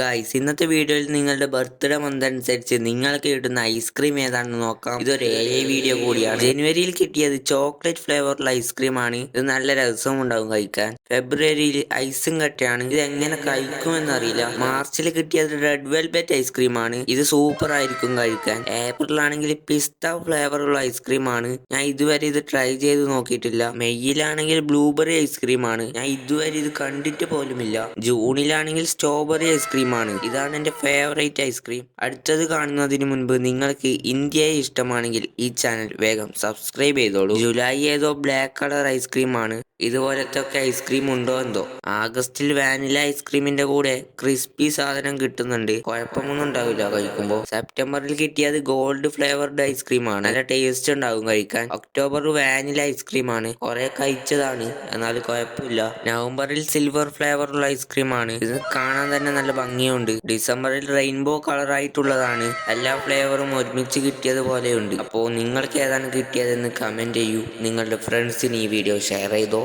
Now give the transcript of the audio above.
Guys, ഇന്നത്തെ വീഡിയോയിൽ നിങ്ങളുടെ ബർത്ത്ഡേ മന്ത് അനുസരിച്ച് നിങ്ങൾക്ക് കിട്ടുന്ന ഐസ്ക്രീം ഏതാണെന്ന് നോക്കാം. ഇതൊരു വീഡിയോ കൂടിയാണ്. ജനുവരിയിൽ കിട്ടിയത് ചോക്ലേറ്റ് ഫ്ലേവറുള്ള ഐസ്ക്രീം ആണ്. ഇത് നല്ല രസവും ഉണ്ടാവും കഴിക്കാൻ. ഫെബ്രുവരിയിൽ ഐസും കട്ടയാണ്. ഇത് എങ്ങനെ കഴിക്കുമെന്ന് അറിയില്ല. മാർച്ചിൽ കിട്ടിയത് റെഡ് വെൽവെറ്റ് ഐസ്ക്രീം ആണ്. ഇത് സൂപ്പർ ആയിരിക്കും കഴിക്കാൻ. ഏപ്രിലാണെങ്കിൽ പിസ്ത ഫ്ലേവറുള്ള ഐസ്ക്രീം ആണ്. ഞാൻ ഇതുവരെ ഇത് ട്രൈ ചെയ്ത് നോക്കിയിട്ടില്ല. മെയ്യിലാണെങ്കിൽ ബ്ലൂബെറി ഐസ്ക്രീം ആണ്. ഞാൻ ഇതുവരെ ഇത് കണ്ടിട്ട് പോലുമില്ല. ജൂണിലാണെങ്കിൽ സ്ട്രോബെറി ഐസ്ക്രീം ആണ്. ഇതാണ് എന്റെ ഫേവറേറ്റ് ഐസ്ക്രീം. അടുത്തത് കാണുന്നതിന് മുൻപ് നിങ്ങൾക്ക് ഇന്ത്യയെ ഇഷ്ടമാണെങ്കിൽ ഈ ചാനൽ വേഗം സബ്സ്ക്രൈബ് ചെയ്തോളൂ. ജൂലൈ ഏതോ ബ്ലാക്ക് കളർ ഐസ്ക്രീം ആണ്. ഇതുപോലത്തെ ഒക്കെ ഐസ്ക്രീം ഉണ്ടോ എന്തോ. ആഗസ്റ്റിൽ വാനില ഐസ്ക്രീമിന്റെ കൂടെ ക്രിസ്പി സാധനം കിട്ടുന്നുണ്ട്. കുഴപ്പമൊന്നും ഉണ്ടാവില്ല കഴിക്കുമ്പോൾ. സെപ്റ്റംബറിൽ കിട്ടിയത് ഗോൾഡ് ഫ്ലേവർഡ് ഐസ്ക്രീം ആണ്. നല്ല ടേസ്റ്റ് ഉണ്ടാകും കഴിക്കാൻ. ഒക്ടോബർ വാനില ഐസ്ക്രീം ആണ്. കുറെ കഴിച്ചതാണ്, എന്നാൽ കുഴപ്പമില്ല. നവംബറിൽ സിൽവർ ഫ്ലേവറുള്ള ഐസ്ക്രീം ആണ്. ഇത് കാണാൻ തന്നെ നല്ല ഭംഗിയുണ്ട്. ഡിസംബറിൽ റെയിൻബോ കളർ ആയിട്ടുള്ളതാണ്. എല്ലാ ഫ്ലേവറും ഒരുമിച്ച് കിട്ടിയതുപോലെയുണ്ട്. അപ്പോൾ നിങ്ങൾക്ക് ഏതാണ് കിട്ടിയതെന്ന് കമന്റ് ചെയ്യൂ. നിങ്ങളുടെ ഫ്രണ്ട്സിന് ഈ വീഡിയോ ഷെയർ ചെയ്തോ.